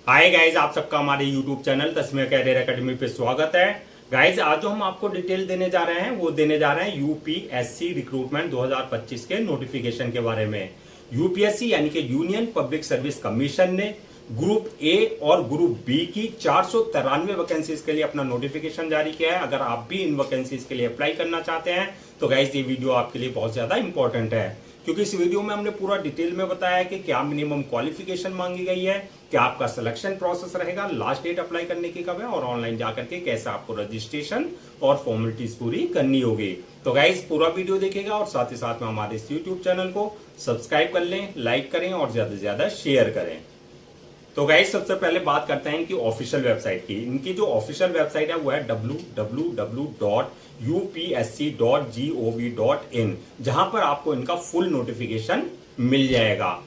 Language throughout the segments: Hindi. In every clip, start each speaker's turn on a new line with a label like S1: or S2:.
S1: हाय गाइज, आप सबका हमारे यूट्यूब चैनल तस्मीर कैरियर एकेडमी पे स्वागत है। गाइज, आज जो हम आपको डिटेल देने जा रहे हैं वो देने जा रहे हैं यूपीएससी रिक्रूटमेंट 2025 के नोटिफिकेशन के बारे में। यूपीएससी यानी कि यूनियन पब्लिक सर्विस कमीशन ने ग्रुप ए और ग्रुप बी की 493 वैकेंसीज के लिए अपना नोटिफिकेशन जारी किया है। अगर आप भी इन वैकेंसीज के लिए अप्लाई करना चाहते हैं तो गाइज ये वीडियो आपके लिए बहुत ज्यादा इंपॉर्टेंट है, क्योंकि इस वीडियो में हमने पूरा डिटेल में बताया है कि क्या मिनिमम क्वालिफिकेशन मांगी गई है, क्या आपका सिलेक्शन प्रोसेस रहेगा, लास्ट डेट अप्लाई करने की कब है और ऑनलाइन जाकर के कैसे आपको रजिस्ट्रेशन और फॉर्मेलिटीज पूरी करनी होगी। तो गाइस पूरा वीडियो देखेगा और साथ ही साथ में हमारे इस यूट्यूब चैनल को सब्सक्राइब कर लें, लाइक करें और ज्यादा से ज्यादा शेयर करें। तो गाइस सबसे पहले बात करते हैं इनकी ऑफिशियल वेबसाइट की। इनकी जो ऑफिशियल वेबसाइट है वो है www.upsc.gov.in, जहां पर आपको इनका फुल नोटिफिकेशन मिल जाएगा।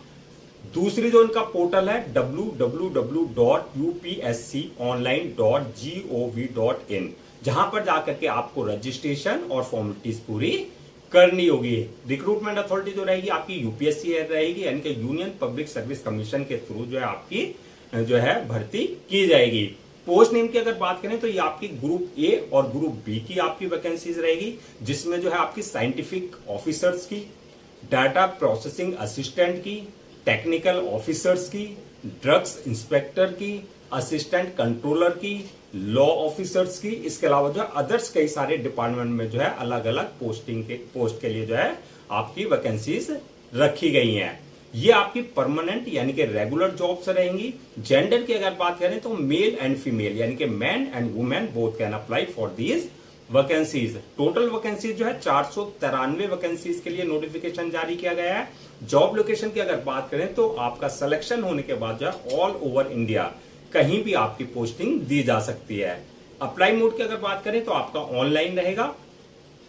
S1: दूसरी जो इनका पोर्टल है www.upsconline.gov.in, जहां पर जाकर के आपको रजिस्ट्रेशन और फॉर्मेलिटीज पूरी करनी होगी। रिक्रूटमेंट अथॉरिटी जो रहेगी आपकी यूपीएससी रहेगी, यानी कि यूनियन पब्लिक सर्विस कमीशन के थ्रू जो है आपकी जो है भर्ती की जाएगी। पोस्ट नेम की अगर बात करें तो ये आपकी ग्रुप ए और ग्रुप बी की आपकी वैकेंसीज रहेगी, जिसमें जो है आपकी साइंटिफिक ऑफिसर्स की, डाटा प्रोसेसिंग असिस्टेंट की, टेक्निकल ऑफिसर्स की, ड्रग्स इंस्पेक्टर की, असिस्टेंट कंट्रोलर की, लॉ ऑफिसर्स की, इसके अलावा जो है अदर्स कई सारे डिपार्टमेंट में जो है अलग अलग पोस्ट के लिए जो है आपकी वैकेंसीज रखी गई हैं। ये आपकी परमानेंट यानी कि रेगुलर जॉब्स रहेंगी। जेंडर की अगर बात करें तो मेल एंड फीमेल यानी कि man and women both can apply for these vacancies. Total vacancies जो है 493 वैकेंसीज के लिए नोटिफिकेशन जारी किया गया है। जॉब लोकेशन की अगर बात करें तो आपका सिलेक्शन होने के बाद जो है ऑल ओवर इंडिया कहीं भी आपकी पोस्टिंग दी जा सकती है। अप्लाई मोड की अगर बात करें तो आपका ऑनलाइन रहेगा,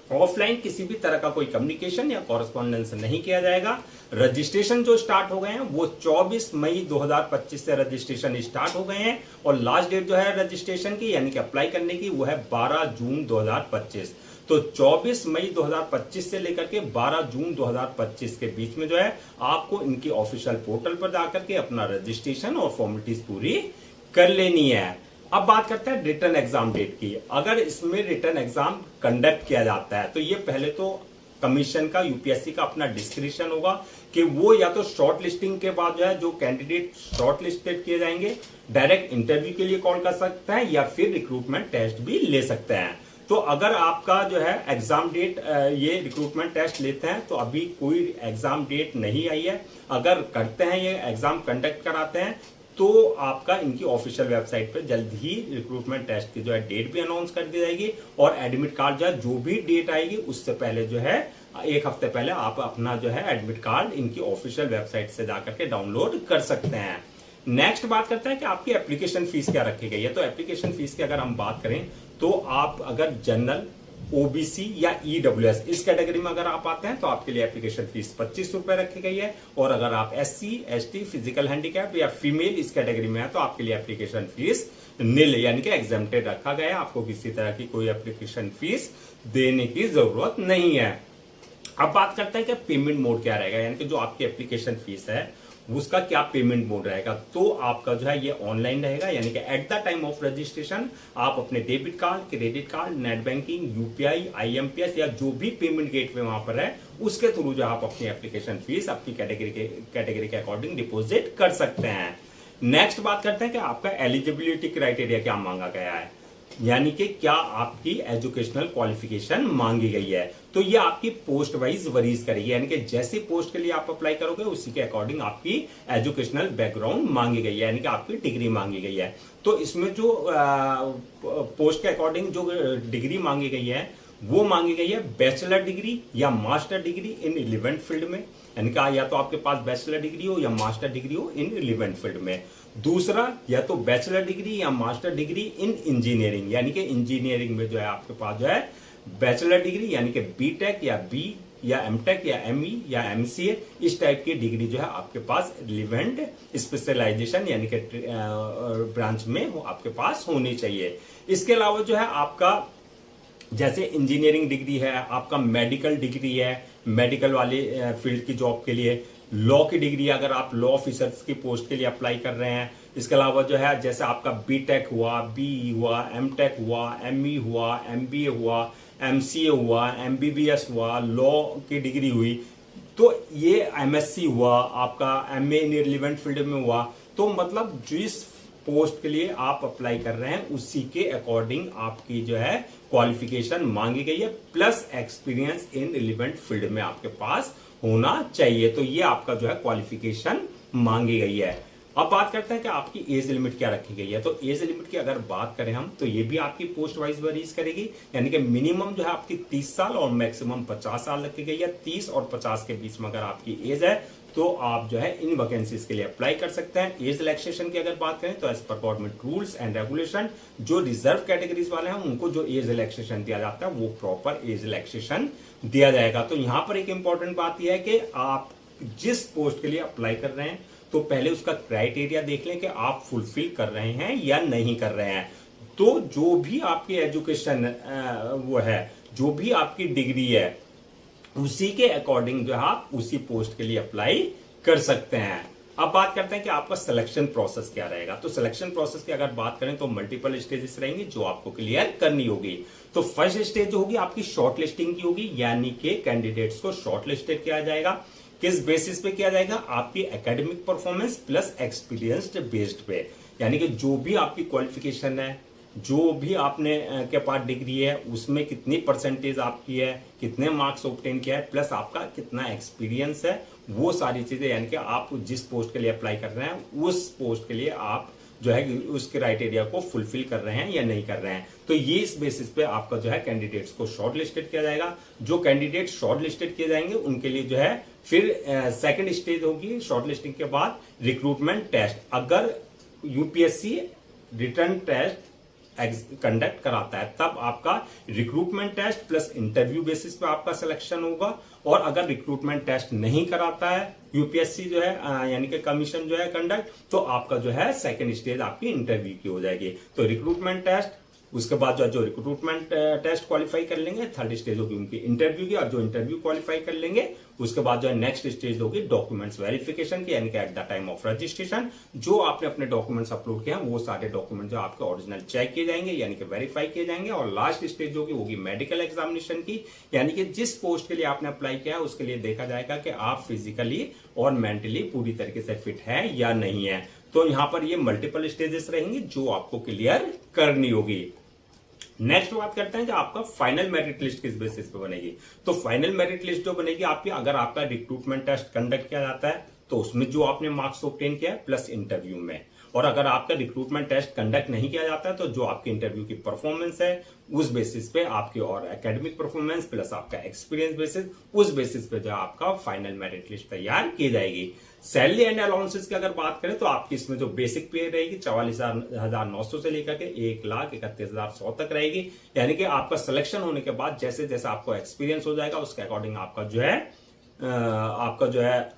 S1: ऑफलाइन किसी भी तरह का कोई कम्युनिकेशन या कॉरेस्पॉन्डेंस नहीं किया जाएगा। रजिस्ट्रेशन जो स्टार्ट हो गए हैं वो 24 मई 2025 से रजिस्ट्रेशन स्टार्ट हो गए हैं और लास्ट डेट जो है रजिस्ट्रेशन की यानी कि अप्लाई करने की वो है 12 जून 2025। तो 24 मई 2025 से लेकर के 12 जून 2025 के बीच में जो है आपको इनकी ऑफिशियल पोर्टल पर जाकर के अपना रजिस्ट्रेशन और फॉर्मेलिटीज पूरी कर लेनी है। अब बात करते हैं रिटर्न एग्जाम डेट की। अगर इसमें रिटर्न एग्जाम कंडक्ट किया जाता है तो ये पहले तो कमीशन का, यूपीएससी का अपना डिस्क्रिप्शन होगा कि वो या तो शॉर्ट लिस्टिंग के बाद जो है जो कैंडिडेट शॉर्ट लिस्टेड किए जाएंगे डायरेक्ट इंटरव्यू के लिए कॉल कर सकते हैं या फिर रिक्रूटमेंट टेस्ट भी ले सकते हैं। तो अगर आपका जो है एग्जाम डेट ये रिक्रूटमेंट टेस्ट लेते हैं तो अभी कोई एग्जाम डेट नहीं आई है। अगर करते हैं ये एग्जाम कंडक्ट कराते हैं तो आपका इनकी ऑफिशियल वेबसाइट पे जल्द ही रिक्रूटमेंट टेस्ट की जो है डेट भी अनाउंस कर दी जाएगी और एडमिट कार्ड जो है जो भी डेट आएगी उससे पहले जो है एक हफ्ते पहले आप अपना जो है एडमिट कार्ड इनकी ऑफिशियल वेबसाइट से जाकर के डाउनलोड कर सकते हैं। नेक्स्ट बात करते हैं कि आपकी एप्लीकेशन फीस क्या रखी गई है। तो एप्लीकेशन फीस की अगर हम बात करें तो आप अगर जनरल, ओबीसी या ईडब्ल्यूएस इस कैटेगरी में अगर आप आते हैं तो आपके लिए एप्लीकेशन फीस 25 रुपए रखी गई है और अगर आप एससी, एसटी, फिजिकल हैंडीकैप या फीमेल इस कैटेगरी में है तो आपके लिए एप्लीकेशन फीस नील यानी कि एग्जेम्प्टेड रखा गया है। आपको किसी तरह की कोई एप्लीकेशन फीस देने की जरूरत नहीं है। अब बात करते हैं कि पेमेंट मोड क्या रहेगा, यानी कि जो आपकी एप्लीकेशन फीस है उसका क्या पेमेंट मोड रहेगा। तो आपका जो है ये ऑनलाइन रहेगा, यानी कि at the time of registration आप अपने debit card, credit card, net banking, UPI, IMPS या जो भी पेमेंट गेटवे वहां पर है उसके थ्रू जो आप अपनी एप्लीकेशन फीस अपनी कैटेगरी के अकॉर्डिंग डिपॉजिट कर सकते हैं। नेक्स्ट बात करते हैं कि आपका एलिजिबिलिटी क्राइटेरिया क्या मांगा गया है, यानी कि क्या आपकी एजुकेशनल क्वालिफिकेशन मांगी गई है। तो ये आपकी पोस्ट वाइज वरीज करेगी, यानी कि जैसी पोस्ट के लिए आप अप्लाई करोगे उसी के अकॉर्डिंग आपकी एजुकेशनल बैकग्राउंड मांगी गई है, यानी कि आपकी डिग्री मांगी गई है। तो इसमें जो पोस्ट के अकॉर्डिंग जो डिग्री मांगी गई है वो मांगी गई है बैचलर डिग्री या master degree in relevant field में, यानी कि या तो आपके पास बैचलर डिग्री हो या मास्टर डिग्री हो इन रिलेवेंट फील्ड में। दूसरा, या तो बैचलर डिग्री या मास्टर डिग्री इन इंजीनियरिंग, यानी कि इंजीनियरिंग में जो है आपके पास जो है बैचलर डिग्री यानी कि बीटेक या बी या एमटेक या एमई या एमसीए इस टाइप की डिग्री जो है आपके पास रिलेवेंट स्पेशलाइजेशन यानी कि ब्रांच में आपके पास होनी चाहिए। इसके अलावा जो है आपका जैसे इंजीनियरिंग डिग्री है, आपका मेडिकल डिग्री है, मेडिकल वाले फील्ड की जॉब के लिए लॉ की डिग्री, अगर आप लॉ ऑफिसर्स की पोस्ट के लिए अप्लाई कर रहे हैं, इसके अलावा जो है जैसे आपका बीटेक हुआ, बीई हुआ, एमटेक हुआ, एमई हुआ, एमबीए हुआ, एमसीए हुआ, एमबीबीएस हुआ, लॉ की डिग्री हुई, तो ये एमएससी हुआ, आपका एमए इन रिलेवेंट फील्ड में हुआ। तो मतलब जिस पोस्ट के लिए आप अप्लाई कर रहे हैं उसी के अकॉर्डिंग आपकी जो है क्वालिफिकेशन मांगी गई है, plus experience in relevant field में आपके पास होना चाहिए। तो ये आपका जो है क्वालिफिकेशन मांगी गई है। अब बात करते हैं कि आपकी एज लिमिट क्या रखी गई है। तो एज लिमिट की अगर बात करें हम, तो ये भी आपकी पोस्ट वाइज वेरीज करेगी, यानी कि मिनिमम जो है आपकी 30 साल और मैक्सिमम 50 साल रखी गई है। 30 और 50 के बीच में अगर आपकी एज है तो आप जो है इन वैकेंसीज के लिए अप्लाई कर सकते हैं। एज रिलैक्सेशन की अगर बात करें तो as per government rules and regulation जो रिजर्व कैटेगरीज वाले हैं उनको जो एज रिलैक्सेशन दिया जाता है वो प्रॉपर एज रिलैक्सेशन दिया जाएगा। तो यहां पर एक इंपॉर्टेंट बात यह है कि आप जिस पोस्ट के लिए अप्लाई कर रहे हैं तो पहले उसका क्राइटेरिया देख लें कि आप फुलफिल कर रहे हैं या नहीं कर रहे हैं। तो जो भी आपकी एजुकेशन वो है, जो भी आपकी डिग्री है, उसी के अकॉर्डिंग जो है आप उसी पोस्ट के लिए अप्लाई कर सकते हैं। अब बात करते हैं कि आपका सिलेक्शन प्रोसेस क्या रहेगा। तो सिलेक्शन प्रोसेस की अगर बात करें तो मल्टीपल स्टेजेस रहेंगी जो आपको क्लियर करनी होगी। तो फर्स्ट स्टेज जो होगी आपकी शॉर्ट लिस्टिंग की होगी, यानी कि कैंडिडेट्स को शॉर्ट लिस्टेड किया जाएगा। किस बेसिस पे किया जाएगा? आपकी academic performance plus experience based पे, यानी कि जो भी आपकी क्वालिफिकेशन है, जो भी आपने के पास डिग्री है, उसमें कितनी परसेंटेज आपकी है, कितने मार्क्स ऑब्टेन किया है, प्लस आपका कितना एक्सपीरियंस है, वो सारी चीजें, यानी कि आप जिस पोस्ट के लिए अप्लाई कर रहे हैं उस पोस्ट के लिए आप जो है उस क्राइटेरिया को फुलफिल कर रहे हैं या नहीं कर रहे हैं। तो ये इस बेसिस पे आपका जो है कैंडिडेट्स को शॉर्ट लिस्टेड किया जाएगा। जो कैंडिडेट शॉर्ट लिस्टेड किए जाएंगे उनके लिए जो है फिर सेकंड स्टेज होगी शॉर्ट लिस्टिंग के बाद रिक्रूटमेंट टेस्ट। अगर यूपीएससी रिटर्न टेस्ट कंडक्ट कराता है तब आपका recruitment test plus interview basis पे आपका सिलेक्शन होगा। और अगर रिक्रूटमेंट टेस्ट नहीं कराता है यूपीएससी जो है यानी कि कमीशन जो है कंडक्ट, तो आपका जो है सेकंड स्टेज आपकी इंटरव्यू की हो जाएगी। तो रिक्रूटमेंट टेस्ट, उसके बाद जो रिक्रूटमेंट टेस्ट क्वालिफाई कर लेंगे, थर्ड स्टेज होगी उनकी इंटरव्यू की, और जो इंटरव्यू क्वालिफाई कर लेंगे उसके बाद जो है नेक्स्ट स्टेज होगी डॉक्यूमेंट्स वेरिफिकेशन की, यानी कि at the time of registration जो आपने अपने डॉक्यूमेंट्स अपलोड किए हैं वो सारे डॉक्यूमेंट जो आपके ओरिजिनल चेक किए जाएंगे, यानी कि वेरीफाई किए जाएंगे। और लास्ट स्टेज होगी मेडिकल एग्जामिनेशन की, यानी कि जिस पोस्ट के लिए आपने अप्लाई किया है उसके लिए देखा जाएगा कि आप फिजिकली और मेंटली पूरी तरीके से फिट है या नहीं है। तो यहां पर ये मल्टीपल स्टेजेस रहेंगी जो आपको क्लियर करनी होगी। नेक्स्ट बात करते हैं कि आपका फाइनल मेरिट लिस्ट किस बेसिस पे बनेगी। तो फाइनल मेरिट लिस्ट जो बनेगी आपकी, अगर आपका रिक्रूटमेंट टेस्ट कंडक्ट किया जाता है तो उसमें जो आपने मार्क्स ऑब्टेन किया है प्लस इंटरव्यू में, और अगर आपका रिक्रूटमेंट टेस्ट कंडक्ट नहीं किया जाता है तो जो आपकी इंटरव्यू की परफॉर्मेंस है उस बेसिस पे आपकी, और एकेडमिक परफॉर्मेंस प्लस आपका एक्सपीरियंस बेसिस, उस बेसिस पे जो आपका फाइनल मेरिट लिस्ट तैयार की जाएगी। सैलरी एंड अलाउंसेस की अगर बात करें तो आपकी इसमें जो बेसिक पे रहेगी 44,900 से लेकर के 1,31,100 तक रहेगी, यानी कि आपका सिलेक्शन होने के बाद जैसे जैसे आपको एक्सपीरियंस हो जाएगा उसके अकॉर्डिंग आपका जो है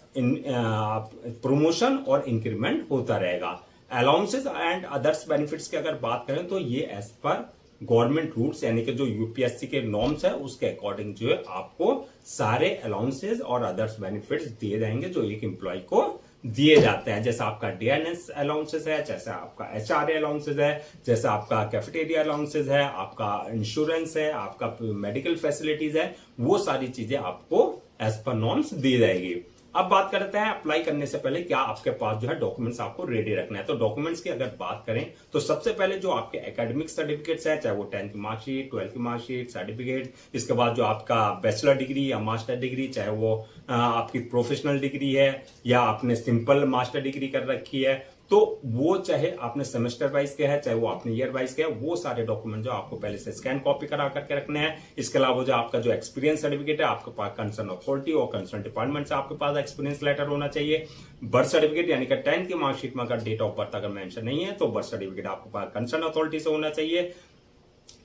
S1: प्रमोशन और इंक्रीमेंट होता रहेगा। अलाउंसेस एंड अदर्स बेनिफिट्स की अगर बात करें तो ये एज पर गवर्नमेंट रूल्स, यानी कि जो यूपीएससी के नॉर्म्स है उसके अकॉर्डिंग जो है आपको सारे अलाउंसेस और अदर्स बेनिफिट्स दिए जाएंगे जो एक एम्प्लॉय को दिए जाते हैं। जैसे आपका डीएनएस अलाउंसेस है, जैसे आपका एचआरए अलाउंसेस है, जैसे आपका कैफेटेरिया अलाउंसेस है, आपका इंश्योरेंस है, आपका मेडिकल फैसिलिटीज है, वो सारी चीजें आपको एज पर नॉर्म्स दी जाएगी। अब बात करते हैं अप्लाई करने से पहले क्या आपके पास जो है डॉक्यूमेंट्स आपको रेडी रखना है। तो डॉक्यूमेंट्स की अगर बात करें तो सबसे पहले जो आपके एकेडमिक सर्टिफिकेट्स है, चाहे वो 10th की मार्कशीट, 12th की मार्कशीट, सर्टिफिकेट, इसके बाद जो आपका बैचलर डिग्री या मास्टर डिग्री, चाहे वो आपकी प्रोफेशनल डिग्री है या आपने सिंपल मास्टर डिग्री कर रखी है, तो वो चाहे आपने सेमेस्टर वाइज के है चाहे वो आपने ईयर वाइज के है, वो सारे डॉक्यूमेंट जो आपको पहले से स्कैन कॉपी करा करके रखने हैं। इसके अलावा जो आपका जो एक्सपीरियंस सर्टिफिकेट है, आपके पास कंसर्न अथॉरिटी और कंसर्न डिपार्टमेंट से आपके पास एक्सपीरियंस लेटर होना चाहिए। बर्थ सर्टिफिकेट यानी कि 10th की मार्कशीट में अगर डेट ऑफ बर्थ अगर मेंशन नहीं है तो बर्थ सर्टिफिकेट आपके पास कंसर्न अथॉरिटी से होना चाहिए।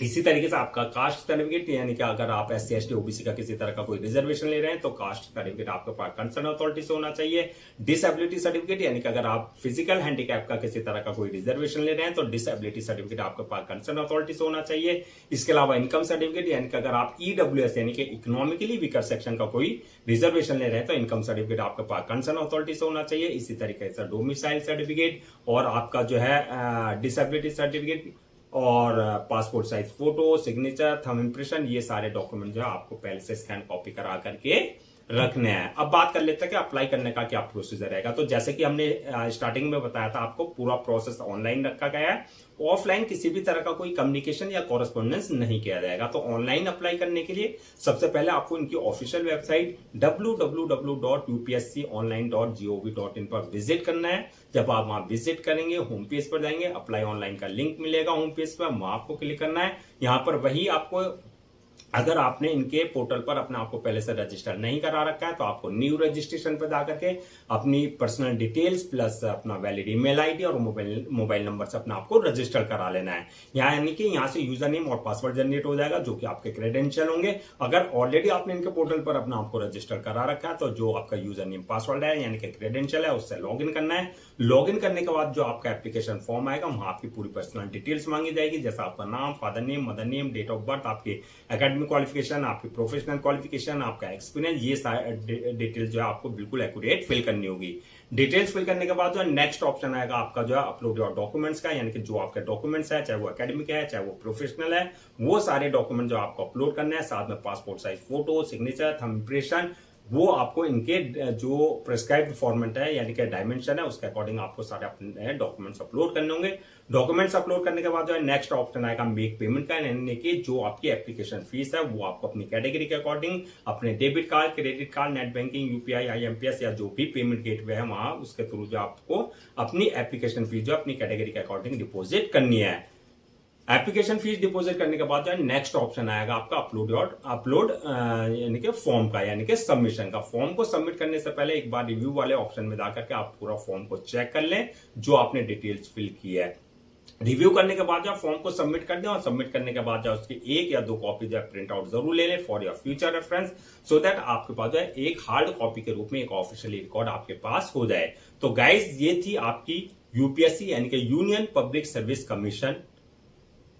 S1: इसी तरीके से आपका कास्ट सर्टिफिकेट, यानी कि अगर आप SC ST OBC का किसी तरह का कोई रिजर्वेशन ले रहे हैं तो कास्ट सर्टिफिकेट आपके पास कंसर्न अथॉरिटी से होना चाहिए। डिसेबिलिटी सर्टिफिकेट, यानी कि अगर आप फिजिकल हैंडीकैप का किसी तरह का कोई रिजर्वेशन ले रहे हैं तो डिसेबिलिटी सर्टिफिकेट आपके पास कंसर्न अथॉरिटी से होना चाहिए। इसके अलावा इनकम सर्टिफिकेट, यानी कि अगर आप EWS यानी कि इकोनॉमिकली वीकर सेक्शन का कोई रिजर्वेशन ले रहे हैं तो इनकम सर्टिफिकेट आपके पास कंसर्न अथॉरिटी से होना चाहिए। इसी तरीके से डोमिसाइल सर्टिफिकेट और आपका जो है डिसेबिलिटी सर्टिफिकेट और passport size photo, signature, thumb impression, ये सारे डॉक्यूमेंट जो है आपको पहले से स्कैन कॉपी करा करके रखने हैं। अब बात कर लेते हैं कि अप्लाई करने का क्या प्रोसीजर रहेगा। तो जैसे कि हमने स्टार्टिंग में बताया था, आपको पूरा प्रोसेस ऑनलाइन रखा गया है, ऑफलाइन किसी भी तरह का कोई कम्युनिकेशन या कॉरेस्पॉन्डेंस नहीं किया जाएगा। तो ऑनलाइन अप्लाई करने के लिए सबसे पहले आपको इनकी ऑफिशियल वेबसाइट www.upsconline.gov.in पर विजिट करना है। जब आप वहां विजिट करेंगे, होम पेज पर जाएंगे, अप्लाई ऑनलाइन का लिंक मिलेगा होम पेज पर, वहां आपको क्लिक करना है। यहां पर वही आपको, अगर आपने इनके पोर्टल पर अपने आप को पहले से रजिस्टर नहीं करा रखा है तो आपको न्यू रजिस्ट्रेशन पर जाकर के अपनी पर्सनल डिटेल्स प्लस अपना वैलिड ईमेल आईडी और मोबाइल नंबर से अपने आप को रजिस्टर करा लेना है। यहाँ यानी कि यहाँ से यूजर नेम और पासवर्ड जनरेट हो जाएगा जो कि आपके क्रेडेंशियल होंगे। अगर ऑलरेडी आपने इनके पोर्टल पर अपने आप को रजिस्टर करा रखा है तो जो आपका यूजर नेम पासवर्ड है यानी कि क्रेडेंशियल है उससे लॉग इन करना है। लॉग इन करने के बाद जो आपका एप्लीकेशन फॉर्म आएगा वहां आपकी पूरी पर्सनल डिटेल्स मांगी जाएगी, जैसा आपका नाम, father name, mother name, date of birth, आपकी एकेडमिक क्वालिफिकेशन, आपकी प्रोफेशनल क्वालिफिकेशन, आपका एक्सपीरियंस, ये सारे डिटेल्स जो है आपको बिल्कुल एक्यूरेट फिल करनी होगी। डिटेल्स फिल करने के बाद जो है नेक्स्ट ऑप्शन आएगा आपका जो है अपलोड योर डॉक्यूमेंट्स का, यानी कि जो आपके डॉक्यूमेंट्स है, चाहे वो एकेडमिक है चाहे वो प्रोफेशनल है, वो सारे डॉक्यूमेंट जो आपको अपलोड करना है, साथ में passport size photo, signature, thumb impression, वो आपको इनके जो प्रिस्क्राइब्ड फॉर्मेट है यानी कि डायमेंशन है उसके अकॉर्डिंग आपको सारे अपने डॉक्यूमेंट्स अपलोड करने होंगे। डॉक्यूमेंट्स अपलोड करने के बाद जो है नेक्स्ट ऑप्शन आएगा मेक पेमेंट का, यानी कि जो आपकी एप्लीकेशन फीस है वो आपको अपनी कैटेगरी के अकॉर्डिंग अपने debit card, credit card, net banking, UPI, IMPS या जो भी पेमेंट गेटवे है वहां उसके थ्रू जो आपको अपनी एप्लीकेशन फीस जो अपनी कैटेगरी के अकॉर्डिंग डिपोजिट करनी है। एप्लीकेशन फीस डिपॉजिट करने के बाद जो है नेक्स्ट ऑप्शन आएगा आपका अपलोड यानी कि फॉर्म का, यानी कि सबमिशन का। फॉर्म को सबमिट करने से पहले एक बार रिव्यू वाले ऑप्शन में जाकर के आप पूरा फॉर्म को चेक कर लें जो आपने डिटेल्स फिल की है। रिव्यू करने के बाद जो फॉर्म को सबमिट कर दें और सबमिट करने के बाद जो उसकी 1 या 2 कॉपी जो प्रिंट आउट जरूर ले लें for your future reference, so that आपके पास जो है एक हार्ड कॉपी के रूप में एक ऑफिशियली रिकॉर्ड आपके पास हो जाए। तो गाइज ये थी आपकी UPSC यानी कि union public service commission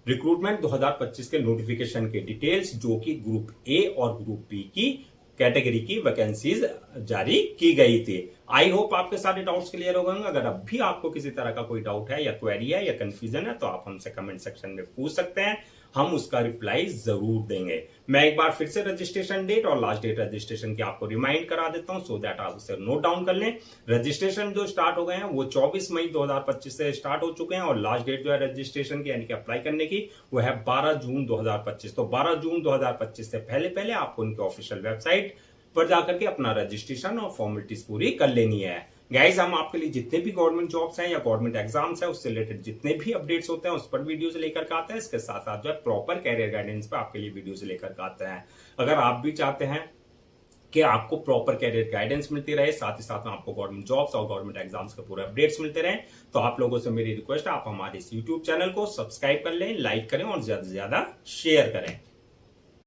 S1: recruitment 2025 के नोटिफिकेशन के डिटेल्स, जो कि ग्रुप A और ग्रुप B की कैटेगरी की वैकेंसीज जारी की गई थी। आई होप आपके सारे डाउट्स क्लियर हो गए। अगर अब भी आपको किसी तरह का कोई डाउट है या क्वेरी है या कंफ्यूजन है तो आप हमसे कमेंट सेक्शन में पूछ सकते हैं, हम उसका रिप्लाई जरूर देंगे। मैं एक बार फिर से रजिस्ट्रेशन डेट और लास्ट डेट रजिस्ट्रेशन की आपको रिमाइंड करा देता हूं सो दैट आप उसे नोट डाउन कर लें। रजिस्ट्रेशन जो स्टार्ट हो गए हैं वो 24 मई 2025 से स्टार्ट हो चुके हैं और लास्ट डेट जो है रजिस्ट्रेशन की यानी कि अप्लाई करने की वो है 12 जून 2025। तो 12 जून 2025 से पहले पहले आपको उनकी ऑफिशियल वेबसाइट पर जाकर के अपना रजिस्ट्रेशन और फॉर्मेलिटीज पूरी कर लेनी है। गाइज हम आपके लिए जितने भी गवर्नमेंट जॉब्स हैं या गवर्नमेंट एग्जाम्स हैं उससे रिलेटेड जितने भी अपडेट्स होते हैं उस पर वीडियोस लेकर के आते हैं। इसके साथ साथ जो है प्रॉपर कैरियर गाइडेंस पे आपके लिए वीडियोस लेकर के आते हैं। अगर आप भी चाहते हैं कि आपको प्रॉपर कैरियर गाइडेंस मिलती रहे, साथ ही साथ में आपको गवर्नमेंट जॉब्स और गवर्नमेंट एग्जाम्स के पूरे अपडेट्स मिलते रहे, तो आप लोगों से मेरी रिक्वेस्ट है आप हमारे इस यूट्यूब चैनल को सब्सक्राइब कर लें, लाइक करें और ज्यादा से ज्यादा शेयर करें।